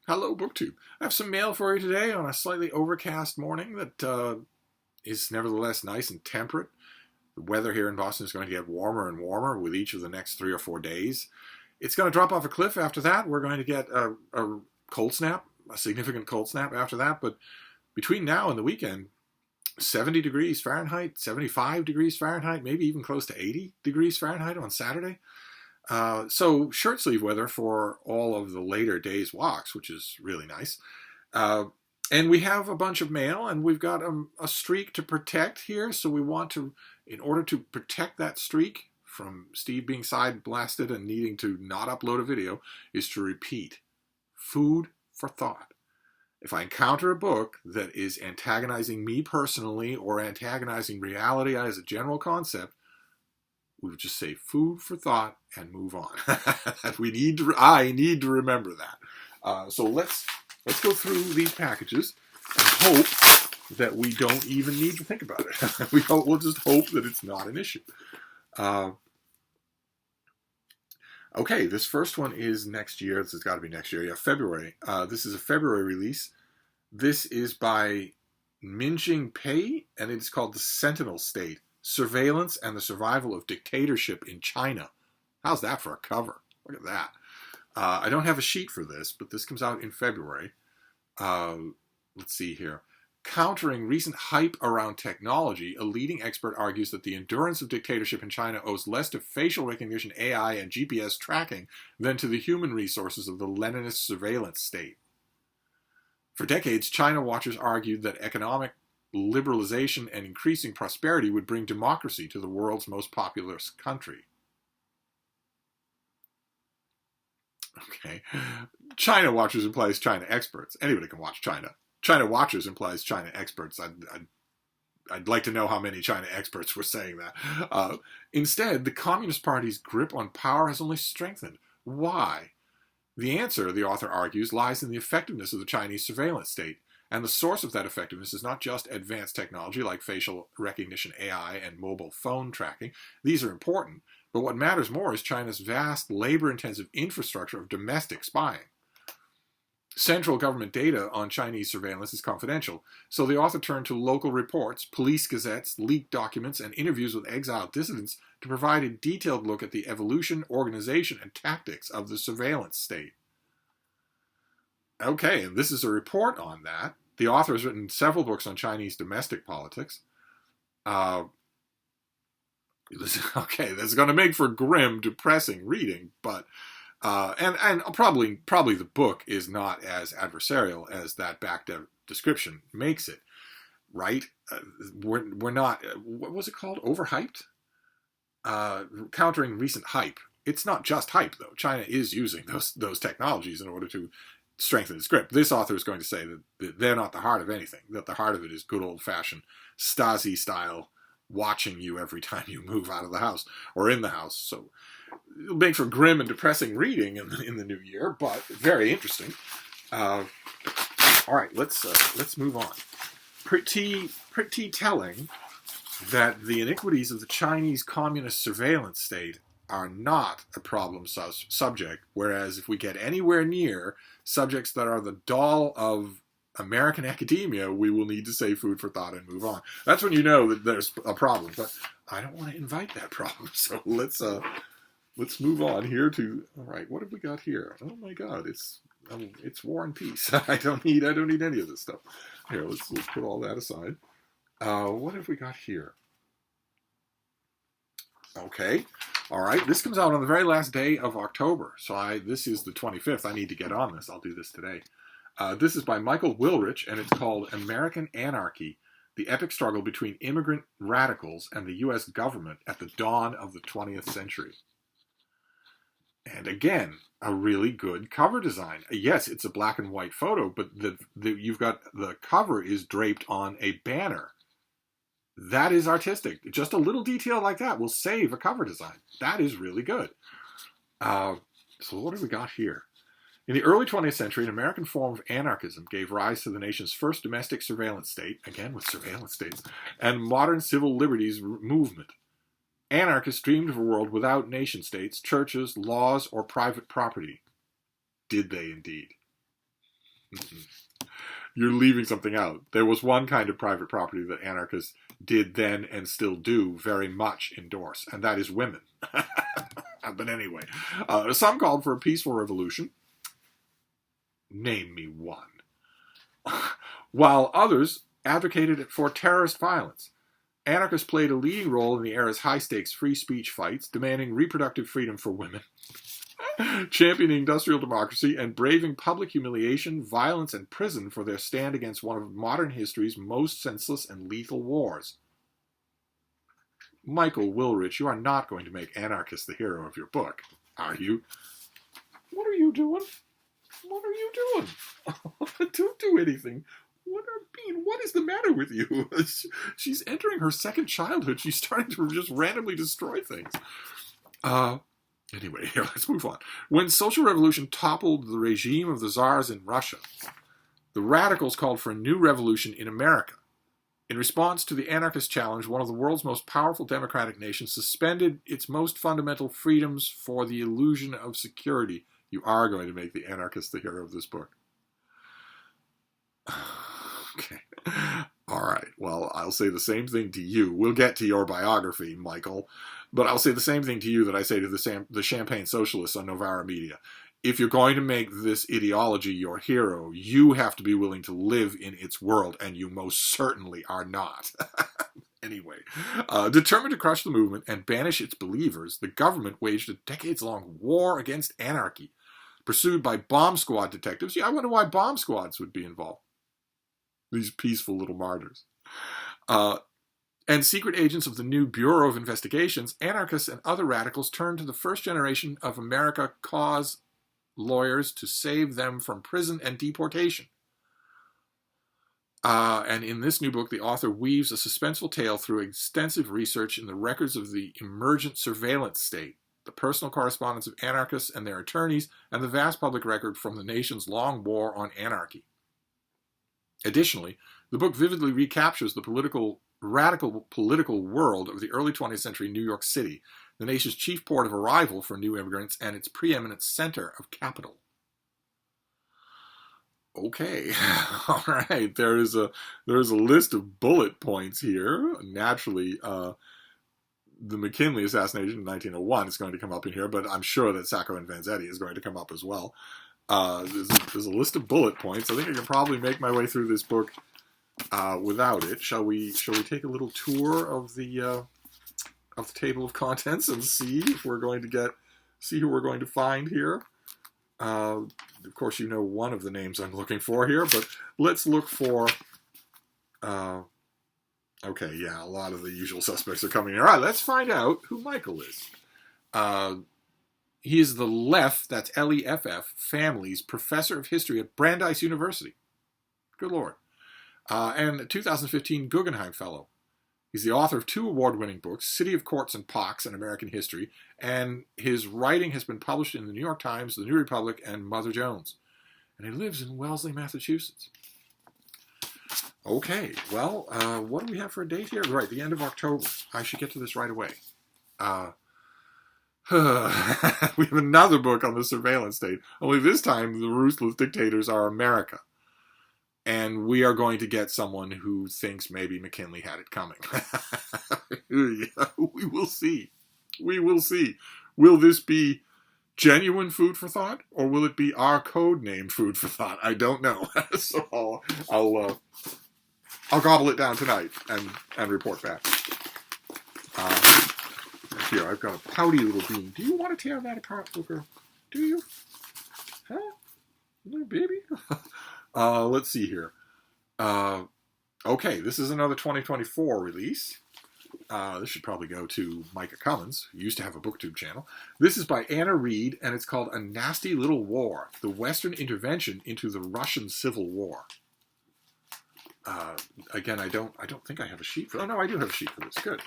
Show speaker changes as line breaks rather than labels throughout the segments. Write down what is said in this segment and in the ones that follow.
Hello, BookTube. I have some mail for you today on a slightly overcast morning that is nevertheless nice and temperate. The weather here in Boston is going to get warmer and warmer with each of the next 3 or 4 days. It's going to drop off a cliff after that. We're going to get a cold snap, a significant cold snap after that. But between now and the weekend, 70 degrees Fahrenheit, 75 degrees Fahrenheit, maybe even close to 80 degrees Fahrenheit on Saturday. So short sleeve weather for all of the later days walks, which is really nice. And we have a bunch of mail, and we've got a streak to protect here. So we want to, in order to protect that streak from Steve being side blasted and needing to not upload a video, is to repeat food for thought. If I encounter a book that is antagonizing me personally or antagonizing reality as a general concept, we would just say food for thought and move on. I need to remember that. So let's go through these packages and hope that we don't even need to think about it. We'll just hope that it's not an issue. Okay, this first one is next year. This has got to be next year. Yeah, February. This is a February release. This is by Minjing Pei, and it is called The Sentinel State: Surveillance and the Survival of Dictatorship in China. How's that for a cover? Look at that. I don't have a sheet for this, but this comes out in February. Let's see here. Countering recent hype around technology, a leading expert argues that the endurance of dictatorship in China owes less to facial recognition, AI, and GPS tracking than to the human resources of the Leninist surveillance state. For decades, China watchers argued that economic liberalization and increasing prosperity would bring democracy to the world's most populous country. Okay. China watchers implies China experts. Anybody can watch China. China watchers implies China experts. I'd like to know how many China experts were saying that. Instead, the Communist Party's grip on power has only strengthened. Why? The answer, the author argues, lies in the effectiveness of the Chinese surveillance state. And the source of that effectiveness is not just advanced technology like facial recognition, AI, and mobile phone tracking. These are important, but what matters more is China's vast, labor-intensive infrastructure of domestic spying. Central government data on Chinese surveillance is confidential, so the author turned to local reports, police gazettes, leaked documents, and interviews with exiled dissidents to provide a detailed look at the evolution, organization, and tactics of the surveillance state. Okay, and this is a report on that. The author has written several books on Chinese domestic politics. This is going to make for grim, depressing reading, but and probably the book is not as adversarial as that back description makes it, right? We're not. What was it called? Overhyped. Countering recent hype. It's not just hype though. China is using those technologies in order to strengthen its grip. This author is going to say that they're not the heart of anything. That the heart of it is good old-fashioned Stasi style, watching you every time you move out of the house or in the house. So it'll make for grim and depressing reading in the new year, but very interesting. All right, let's move on. Pretty telling that the iniquities of the Chinese communist surveillance state are not a problem subject, whereas if we get anywhere near subjects that are the doll of American academia, we will need to say food for thought and move on. That's when you know that there's a problem, but I don't want to invite that problem, so let's move on here to, all right, what have we got here? Oh my God, it's War and Peace. I don't need any of this stuff. Here, let's put all that aside. What have we got here? Okay, all right. This comes out on the very last day of October, so this is the 25th. I need to get on this. I'll do this today. This is by Michael Wilrich, and it's called American Anarchy: The Epic Struggle Between Immigrant Radicals and the U.S. Government at the Dawn of the 20th Century. And again, a really good cover design. Yes, it's a black and white photo, but you've got the cover is draped on a banner. That is artistic. Just a little detail like that will save a cover design. That is really good. So what have we got here? In the early 20th century, an American form of anarchism gave rise to the nation's first domestic surveillance state, again with surveillance states, and modern civil liberties movement. Anarchists dreamed of a world without nation-states, churches, laws, or private property. Did they indeed? You're leaving something out. There was one kind of private property that anarchists did then and still do very much endorse, and that is women. But anyway, some called for a peaceful revolution. Name me one. While others advocated for terrorist violence. Anarchists played a leading role in the era's high-stakes free speech fights, demanding reproductive freedom for women, championing industrial democracy, and braving public humiliation, violence, and prison for their stand against one of modern history's most senseless and lethal wars. Michael Wilrich, you are not going to make anarchists the hero of your book, are you? What are you doing? What are you doing? Don't do anything. What is the matter with you? She's entering her second childhood. She's starting to just randomly destroy things. Anyway, here, let's move on. When social revolution toppled the regime of the czars in Russia, the radicals called for a new revolution in America. In response to the anarchist challenge, one of the world's most powerful democratic nations suspended its most fundamental freedoms for the illusion of security. You are going to make the anarchist the hero of this book. Okay. All right. Well, I'll say the same thing to you. We'll get to your biography, Michael. But I'll say the same thing to you that I say to the Champagne Socialists on Novara Media. If you're going to make this ideology your hero, you have to be willing to live in its world, and you most certainly are not. Anyway, determined to crush the movement and banish its believers, the government waged a decades-long war against anarchy, pursued by bomb squad detectives. Yeah, I wonder why bomb squads would be involved. These peaceful little martyrs. And secret agents of the new Bureau of Investigations, anarchists and other radicals turned to the first generation of America cause lawyers to save them from prison and deportation. And in this new book, the author weaves a suspenseful tale through extensive research in the records of the emergent surveillance state, the personal correspondence of anarchists and their attorneys, and the vast public record from the nation's long war on anarchy. Additionally, the book vividly recaptures the radical political world of the early 20th century New York City, the nation's chief port of arrival for new immigrants and its preeminent center of capital. Okay, all right. There is a list of bullet points here. Naturally, the McKinley assassination in 1901 is going to come up in here, but I'm sure that Sacco and Vanzetti is going to come up as well. There's a list of bullet points. I think I can probably make my way through this book without it. Shall we take a little tour of the table of contents and see if we're going to see who we're going to find here? Of course, you know one of the names I'm looking for here, but let's look for. Okay, yeah, a lot of the usual suspects are coming here. All right, let's find out who Michael is. He is the Leff, that's L-E-F-F, family's professor of history at Brandeis University. Good Lord. And a 2015 Guggenheim Fellow. He's the author of 2 award-winning books, City of Courts and Pox and American History, and his writing has been published in the New York Times, the New Republic, and Mother Jones. And he lives in Wellesley, Massachusetts. Okay, well, what do we have for a date here? Right, the end of October. I should get to this right away. We have another book on the surveillance state. Only this time, the ruthless dictators are America. And we are going to get someone who thinks maybe McKinley had it coming. We will see. We will see. Will this be genuine food for thought, or will it be our code name food for thought? I don't know. So I'll gobble it down tonight and report back. Here, I've got a pouty little bean. Do you want to tear that apart, Booker? Do you? Huh? Little baby? Let's see here. Okay, this is another 2024 release. This should probably go to Micah Cummins, who used to have a BookTube channel. This is by Anna Reed, and it's called A Nasty Little War, The Western Intervention into the Russian Civil War. Again, I don't think I have a sheet for... Oh, no, I do have a sheet for this. Good.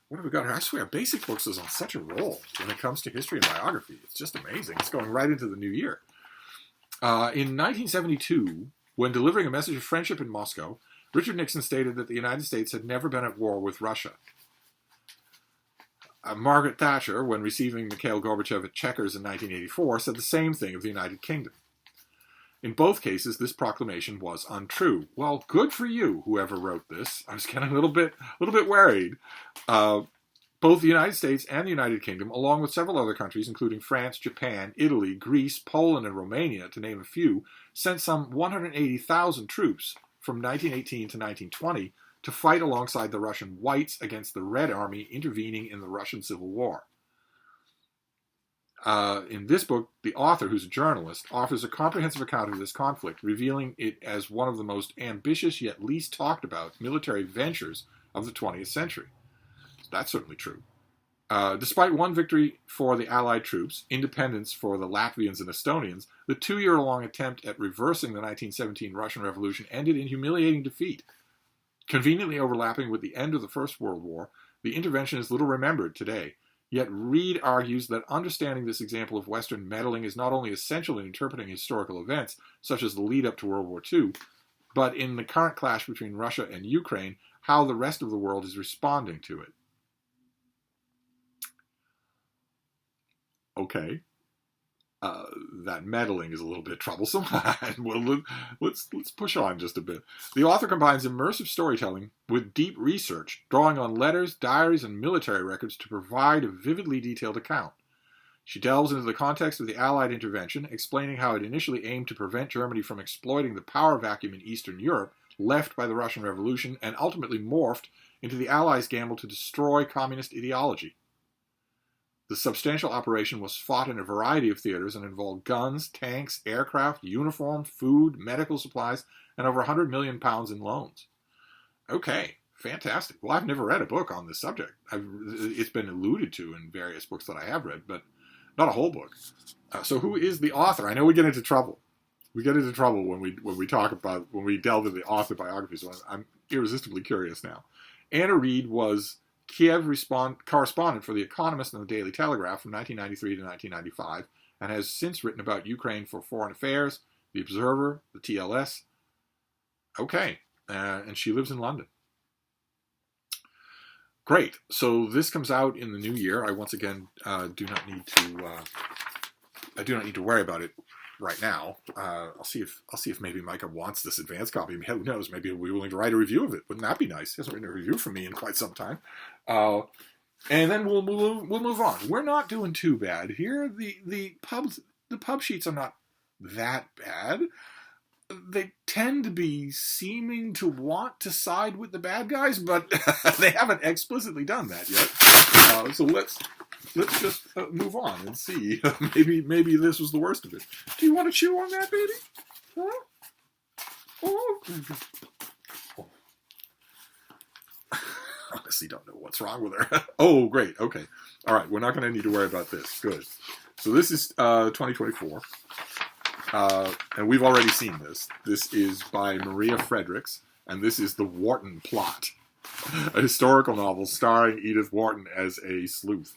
What have we got here? I swear, Basic Books is on such a roll when it comes to history and biography. It's just amazing. It's going right into the new year. In 1972, when delivering a message of friendship in Moscow, Richard Nixon stated that the United States had never been at war with Russia. Margaret Thatcher, when receiving Mikhail Gorbachev at Chequers in 1984, said the same thing of the United Kingdom. In both cases, this proclamation was untrue. Well, good for you, whoever wrote this. I was getting a little bit worried. Both the United States and the United Kingdom, along with several other countries, including France, Japan, Italy, Greece, Poland, and Romania, to name a few, sent some 180,000 troops from 1918 to 1920 to fight alongside the Russian Whites against the Red Army intervening in the Russian Civil War. In this book, the author, who's a journalist, offers a comprehensive account of this conflict, revealing it as one of the most ambitious yet least talked about military ventures of the 20th century. That's certainly true. Despite one victory for the Allied troops, independence for the Latvians and Estonians, the 2-year-long attempt at reversing the 1917 Russian Revolution ended in humiliating defeat. Conveniently overlapping with the end of the First World War, the intervention is little remembered today. Yet Reed argues that understanding this example of Western meddling is not only essential in interpreting historical events, such as the lead-up to World War II, but in the current clash between Russia and Ukraine, how the rest of the world is responding to it. Okay, that meddling is a little bit troublesome. Well, let's push on just a bit. The author combines immersive storytelling with deep research, drawing on letters, diaries, and military records to provide a vividly detailed account. She delves into the context of the Allied intervention, explaining how it initially aimed to prevent Germany from exploiting the power vacuum in Eastern Europe left by the Russian Revolution, and ultimately morphed into the Allies' gamble to destroy communist ideology. The substantial operation was fought in a variety of theaters and involved guns, tanks, aircraft, uniform, food, medical supplies, and over £100 million in loans. Okay, fantastic. Well, I've never read a book on this subject. It's been alluded to in various books that I have read, but not a whole book. So who is the author? I know we get into trouble. We get into trouble when we delve into the author biography, so I'm irresistibly curious now. Anna Reed was Kiev correspondent for The Economist and The Daily Telegraph from 1993 to 1995, and has since written about Ukraine for Foreign Affairs, The Observer, the TLS. Okay, and she lives in London. Great. So this comes out in the new year. I once again do not need to worry about it right now. I'll see if maybe Micah wants this advance copy. Who knows? Maybe he'll be willing to write a review of it. Wouldn't that be nice? He hasn't written a review for me in quite some time. And then we'll move on. We're not doing too bad here. The pub sheets are not that bad. They tend to be seeming to want to side with the bad guys, but they haven't explicitly done that yet. So let's just move on and see. Maybe this was the worst of it. Do you want to chew on that, baby? Huh? Oh. Honestly, don't know what's wrong with her. Oh, great. Okay. All right. We're not going to need to worry about this. Good. So this is 2024. And we've already seen this. This is by Maria Fredericks, and this is The Wharton Plot, a historical novel starring Edith Wharton as a sleuth.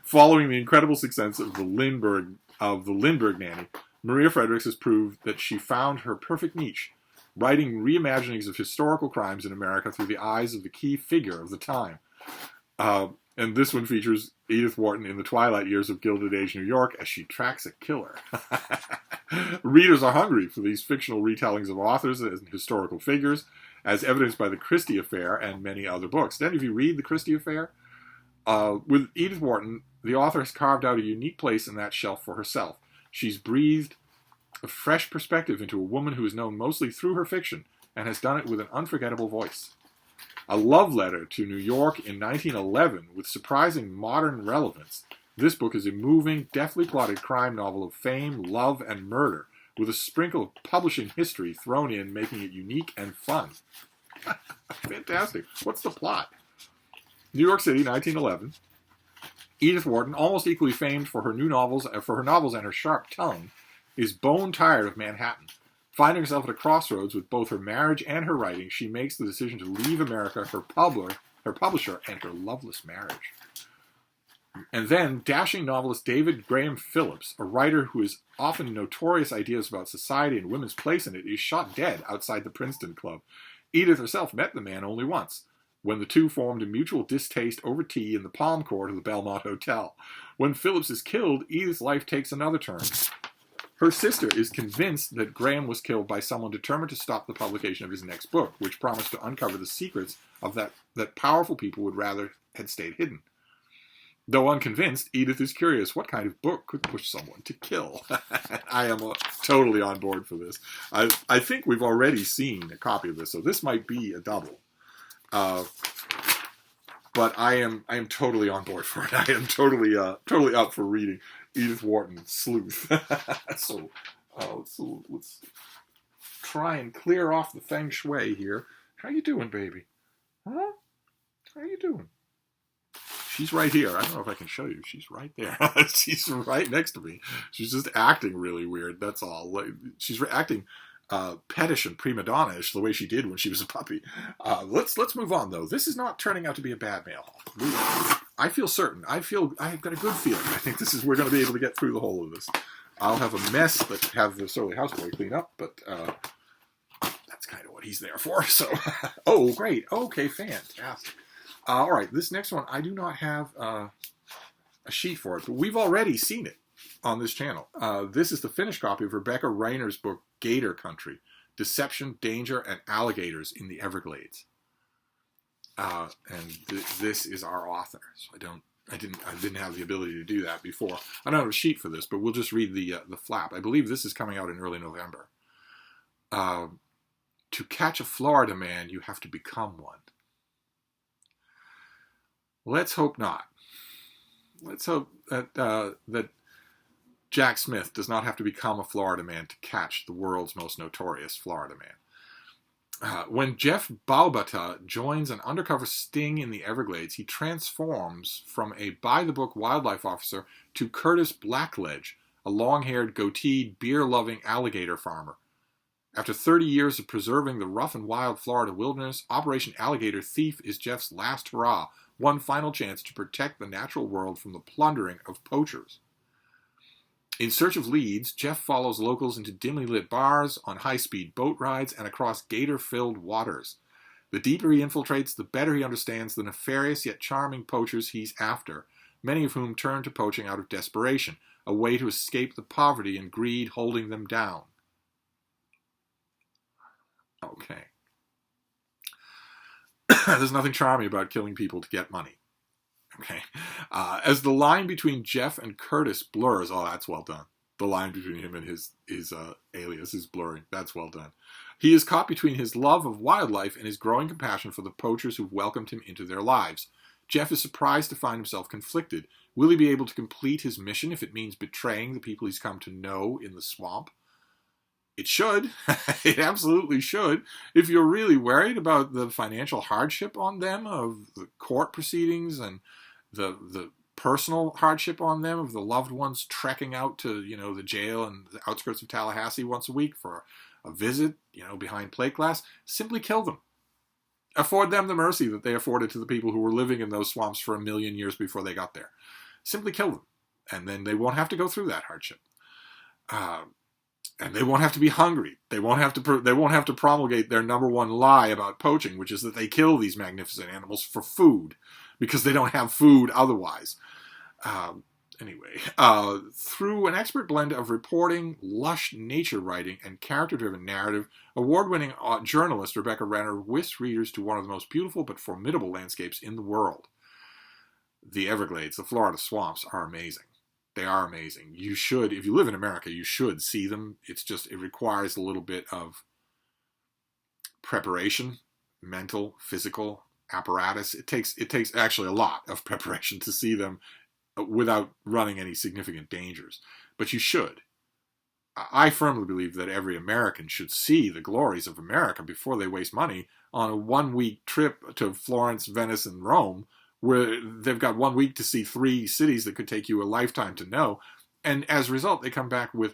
Following the incredible success of the Lindbergh Nanny, Maria Fredericks has proved that she found her perfect niche, writing reimaginings of historical crimes in America through the eyes of the key figure of the time. And this one features Edith Wharton in the twilight years of Gilded Age New York as she tracks a killer. Readers are hungry for these fictional retellings of authors and historical figures, as evidenced by the Christie Affair and many other books. Did any of you read the Christie Affair? With Edith Wharton, the author has carved out a unique place in that shelf for herself. She's breathed a fresh perspective into a woman who is known mostly through her fiction, and has done it with an unforgettable voice. A love letter to New York in 1911 with surprising modern relevance, this book is a moving, deftly plotted crime novel of fame, love, and murder, with a sprinkle of publishing history thrown in, making it unique and fun. Fantastic. What's the plot? New York City, 1911. Edith Wharton, almost equally famed for her novels and her sharp tongue, is bone tired of Manhattan. Finding herself at a crossroads with both her marriage and her writing, she makes the decision to leave America, her publisher, and her loveless marriage. And then, dashing novelist David Graham Phillips, a writer who has often notorious ideas about society and women's place in it, is shot dead outside the Princeton Club. Edith herself met the man only once, when the two formed a mutual distaste over tea in the palm court of the Belmont Hotel. When Phillips is killed, Edith's life takes another turn. Her sister is convinced that Graham was killed by someone determined to stop the publication of his next book, which promised to uncover the secrets of that powerful people would rather had stayed hidden. Though unconvinced, Edith is curious what kind of book could push someone to kill. I am totally on board for this. I think we've already seen a copy of this, so this might be a double. But I am totally on board for it. I am totally up for reading Edith Wharton's Sleuth. So let's try and clear off the feng shui here. How you doing, baby? Huh? How you doing? She's right here. I don't know if I can show you. She's right there. She's right next to me. She's just acting really weird. That's all. She's acting pettish and prima donna-ish the way she did when she was a puppy. Let's move on, though. This is not turning out to be a bad mail haul. I feel certain. I've got a good feeling. I think we're going to be able to get through the whole of this. I'll have a mess that have the surly houseboy clean up, but that's kind of what he's there for. So, oh, great. Okay, fantastic. All right, this next one, I do not have a sheet for it, but we've already seen it on this channel. This is the finished copy of Rebecca Rainer's book, Gator Country, Deception, Danger, and Alligators in the Everglades. And this is our author, so I didn't have the ability to do that before. I don't have a sheet for this, but we'll just read the flap. I believe this is coming out in early November. To catch a Florida man, you have to become one. Let's hope not. Let's hope that Jack Smith does not have to become a Florida man to catch the world's most notorious Florida man. When Jeff Baubata joins an undercover sting in the Everglades, he transforms from a by-the-book wildlife officer to Curtis Blackledge, a long-haired, goateed, beer-loving alligator farmer. After 30 years of preserving the rough and wild Florida wilderness, Operation Alligator Thief is Jeff's last hurrah, one final chance to protect the natural world from the plundering of poachers. In search of leads, Jeff follows locals into dimly lit bars, on high-speed boat rides, and across gator-filled waters. The deeper he infiltrates, the better he understands the nefarious yet charming poachers he's after, many of whom turn to poaching out of desperation, a way to escape the poverty and greed holding them down. Okay. There's nothing charming about killing people to get money. Okay. As the line between Jeff and Curtis blurs, oh, that's well done. The line between him and his alias is blurring. That's well done. He is caught between his love of wildlife and his growing compassion for the poachers who've welcomed him into their lives. Jeff is surprised to find himself conflicted. Will he be able to complete his mission if it means betraying the people he's come to know in the swamp? It should. It absolutely should. If you're really worried about the financial hardship on them of the court proceedings and the personal hardship on them of the loved ones trekking out to, the jail and the outskirts of Tallahassee once a week for a visit, behind plate glass, simply kill them. Afford them the mercy that they afforded to the people who were living in those swamps for 1 million years before they got there. Simply kill them. And then they won't have to go through that hardship. And they won't have to be hungry. They won't have to promulgate their number one lie about poaching, which is that they kill these magnificent animals for food, because they don't have food otherwise. Anyway, through an expert blend of reporting, lush nature writing, and character-driven narrative, award-winning journalist Rebecca Renner whisks readers to one of the most beautiful but formidable landscapes in the world. The Everglades, the Florida swamps, are amazing. They are amazing. You should, if you live in America, you should see them. It requires a little bit of preparation, mental, physical apparatus. It takes actually a lot of preparation to see them without running any significant dangers. But you should. I firmly believe that every American should see the glories of America before they waste money on a 1-week trip to Florence, Venice, and Rome, where they've got 1 week to see 3 cities that could take you a lifetime to know. And as a result, they come back with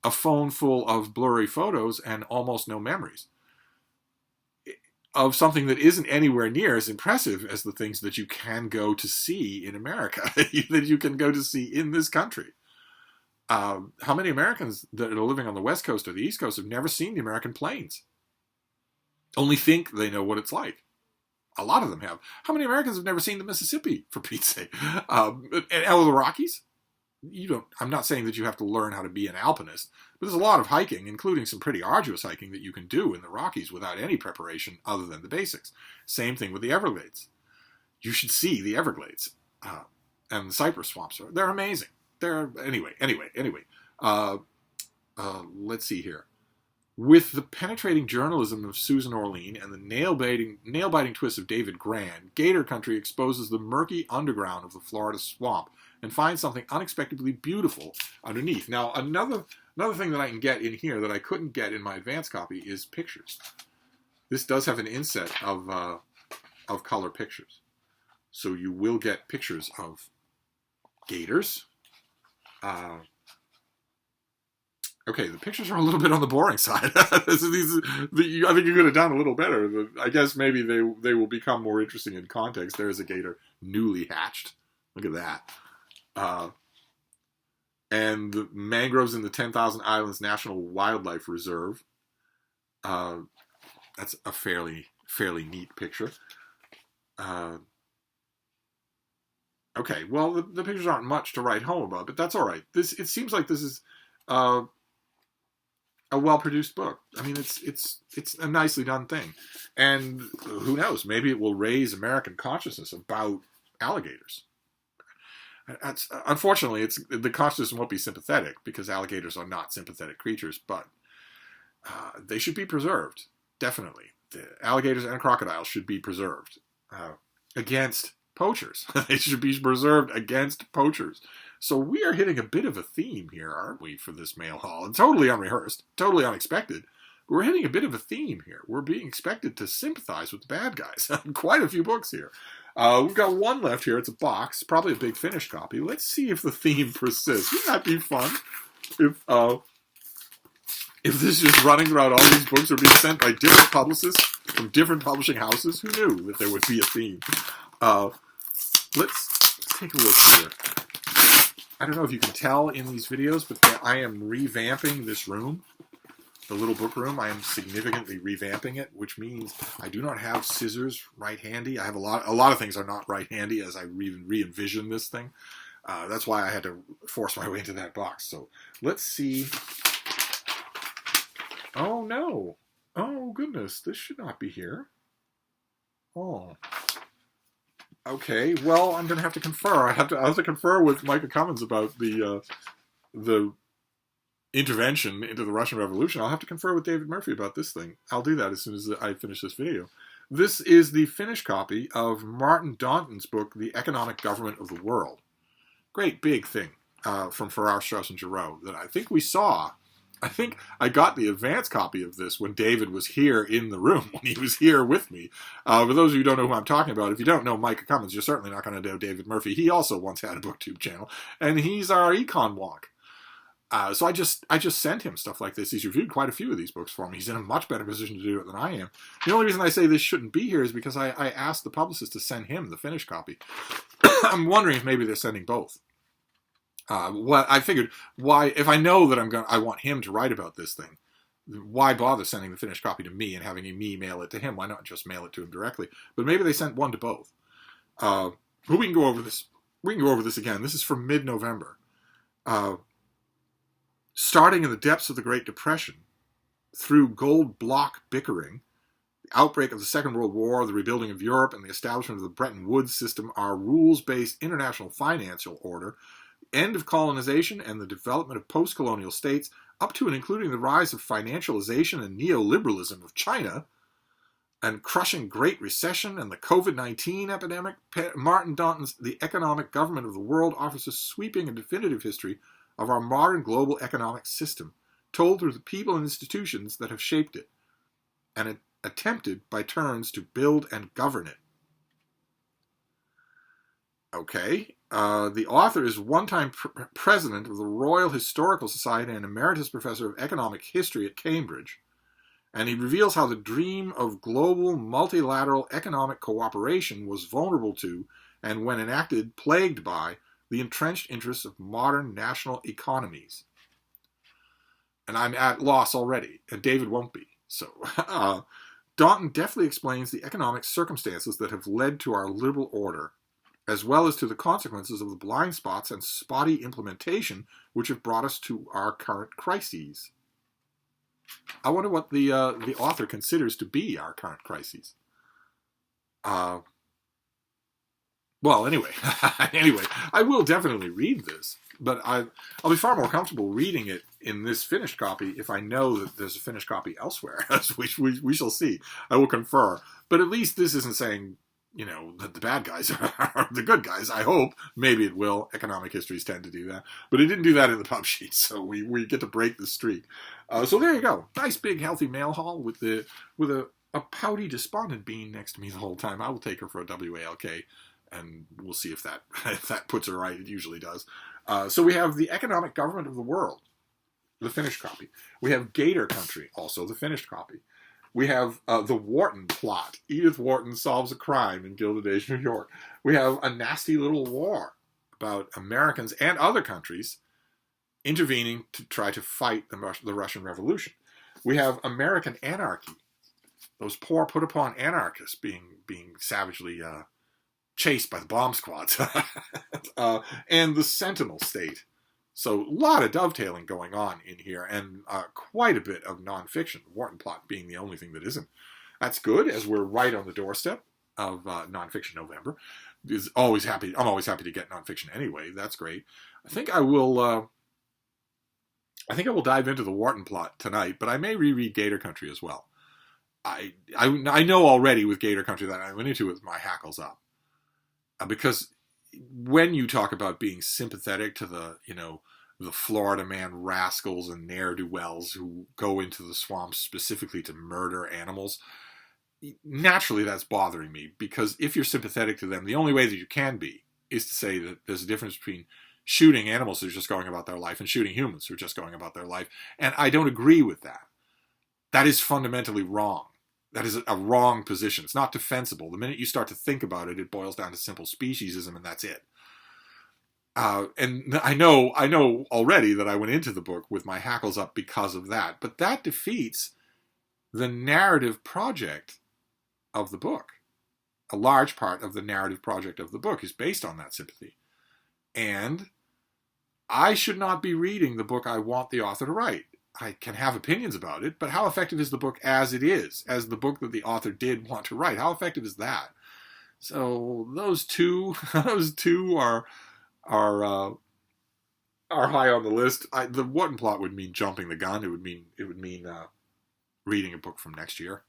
a phone full of blurry photos and almost no memories of something that isn't anywhere near as impressive as the things that you can go to see in America, that you can go to see in this country. How many Americans that are living on the West Coast or the East Coast have never seen the American plains? Only think they know what it's like. A lot of them have. How many Americans have never seen the Mississippi, for Pete's sake? And the Rockies? I'm not saying that you have to learn how to be an alpinist, but there's a lot of hiking, including some pretty arduous hiking, that you can do in the Rockies without any preparation other than the basics. Same thing with the Everglades. You should see the Everglades and the cypress swamps. They're amazing. Anyway. Let's see here. With the penetrating journalism of Susan Orlean and the nail-biting twists of David Grann, Gator Country exposes the murky underground of the Florida swamp and finds something unexpectedly beautiful underneath. Now, another thing that I can get in here that I couldn't get in my advance copy is pictures. This does have an inset of color pictures. So you will get pictures of gators. Okay, the pictures are a little bit on the boring side. I think you could have done a little better. I guess maybe they will become more interesting in context. There is a gator newly hatched. Look at that. And the mangroves in the 10,000 Islands National Wildlife Reserve. That's a fairly neat picture. Okay, well, the pictures aren't much to write home about, but that's all right. It seems like this is a well-produced book. I mean, it's a nicely done thing. And who knows, maybe it will raise American consciousness about alligators. Unfortunately, the consciousness won't be sympathetic because alligators are not sympathetic creatures, but they should be preserved, definitely. The alligators and crocodiles should be preserved against poachers. They should be preserved against poachers. So we are hitting a bit of a theme here, aren't we, for this mail haul? And totally unrehearsed, totally unexpected. But we're hitting a bit of a theme here. We're being expected to sympathize with the bad guys. Quite a few books here. We've got one left here. It's a box, probably a big finished copy. Let's see if the theme persists. Wouldn't that be fun? If this is just running throughout all these books are being sent by different publicists from different publishing houses, who knew that there would be a theme? Let's take a look here. I don't know if you can tell in these videos, but I am revamping this room, the little book room. I am significantly revamping it, which means I do not have scissors right handy. I have a lot of things are not right handy as I re-envision this thing. That's why I had to force my way into that box. So let's see. Oh no! Oh goodness, this should not be here. Oh. Okay, well, I'm going to have to confer. I have to confer with Micah Cummins about the intervention into the Russian Revolution. I'll have to confer with David Murphy about this thing. I'll do that as soon as I finish this video. This is the finished copy of Martin Daunton's book, The Economic Government of the World. Great big thing from Farrar, Straus, and Giroux that I think we saw. I think I got the advance copy of this when David was here in the room, when he was here with me. For those of you who don't know who I'm talking about, if you don't know Micah Cummins, you're certainly not going to know David Murphy. He also once had a BookTube channel, and he's our econ wonk. So I just sent him stuff like this. He's reviewed quite a few of these books for me. He's in a much better position to do it than I am. The only reason I say this shouldn't be here is because I asked the publicist to send him the finished copy. I'm wondering if maybe they're sending both. Well, I figured, why, if I know that I want him to write about this thing, why bother sending the finished copy to me and having me mail it to him? Why not just mail it to him directly? But maybe they sent one to both. But we can go over this. We can go over this again. This is from mid-November. Starting in the depths of the Great Depression, through gold block bickering, the outbreak of the Second World War, the rebuilding of Europe, and the establishment of the Bretton Woods system, our rules-based international financial order, end of colonization and the development of post-colonial states, up to and including the rise of financialization and neoliberalism of China, and crushing Great Recession and the COVID-19 epidemic, Martin Daunton's The Economic Government of the World offers a sweeping and definitive history of our modern global economic system, told through the people and institutions that have shaped it, and attempted by turns to build and govern it. Okay. The author is one-time president of the Royal Historical Society and emeritus professor of economic history at Cambridge, and he reveals how the dream of global multilateral economic cooperation was vulnerable to, and when enacted, plagued by, the entrenched interests of modern national economies. And I'm at loss already, and David won't be. So, Daunton deftly explains the economic circumstances that have led to our liberal order, as well as to the consequences of the blind spots and spotty implementation which have brought us to our current crises. I wonder what the author considers to be our current crises. Well, anyway, I will definitely read this, but I'll be far more comfortable reading it in this finished copy if I know that there's a finished copy elsewhere, which we shall see. I will confer. But at least this isn't saying, that the bad guys are the good guys. I hope. Maybe it will. Economic histories tend to do that. But it didn't do that in the pub sheet, so we get to break the streak. So there you go. Nice, big, healthy mail haul with a pouty, despondent bean next to me the whole time. I will take her for a WALK. And we'll see if that puts her right. It usually does. So we have The Economic Government of the World, the finished copy. We have Gator Country, also the finished copy. We have The Wharton Plot. Edith Wharton solves a crime in Gilded Age, New York. We have A Nasty Little War about Americans and other countries intervening to try to fight the Russian Revolution. We have American Anarchy. Those poor put-upon anarchists being savagely chased by the bomb squads, and the Sentinel State. So a lot of dovetailing going on in here, and quite a bit of nonfiction, Wharton Plot being the only thing that isn't. That's good, as we're right on the doorstep of Nonfiction November. I'm always happy to get nonfiction anyway. That's great. I think I will dive into the Wharton Plot tonight, but I may reread Gator Country as well. I know already with Gator Country that I went into with my hackles up. Because when you talk about being sympathetic to the Florida man rascals and ne'er-do-wells who go into the swamps specifically to murder animals, naturally that's bothering me. Because if you're sympathetic to them, the only way that you can be is to say that there's a difference between shooting animals who are just going about their life and shooting humans who are just going about their life. And I don't agree with that. That is fundamentally wrong. That is a wrong position. It's not defensible. The minute you start to think about it, it boils down to simple speciesism, and that's it. And I know already that I went into the book with my hackles up because of that. But that defeats the narrative project of the book. A large part of the narrative project of the book is based on that sympathy. And I should not be reading the book I want the author to write. I can have opinions about it, but how effective is the book as it is, as the book that the author did want to write? How effective is that? So those two are high on the list. The Wharton Plot would mean jumping the gun. It would mean reading a book from next year.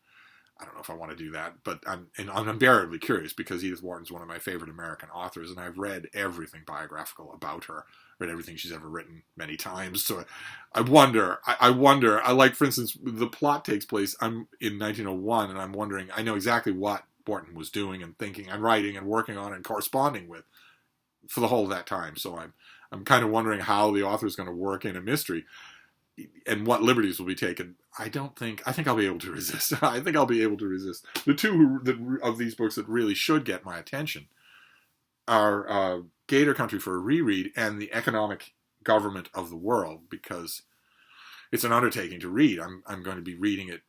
I don't know if I want to do that, but I'm unbearably curious because Edith Wharton's one of my favorite American authors, and I've read everything biographical about her. Read everything she's ever written many times. So I wonder, like, for instance, the plot takes place in 1901, and I'm wondering, I know exactly what Wharton was doing and thinking and writing and working on and corresponding with for the whole of that time. So I'm kind of wondering how the author is going to work in a mystery and what liberties will be taken. I think I'll be able to resist. The two of these books that really should get my attention are Gator Country for a reread and The Economic Government of the World, because it's an undertaking to read. I'm going to be reading it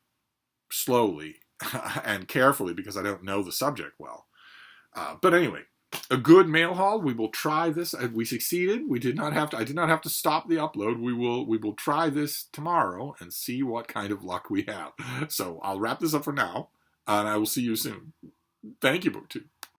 slowly and carefully because I don't know the subject well. But anyway, a good mail haul. We will try this. We succeeded. I did not have to stop the upload. We will try this tomorrow and see what kind of luck we have. So I'll wrap this up for now, and I will see you soon. Thank you, BookTube.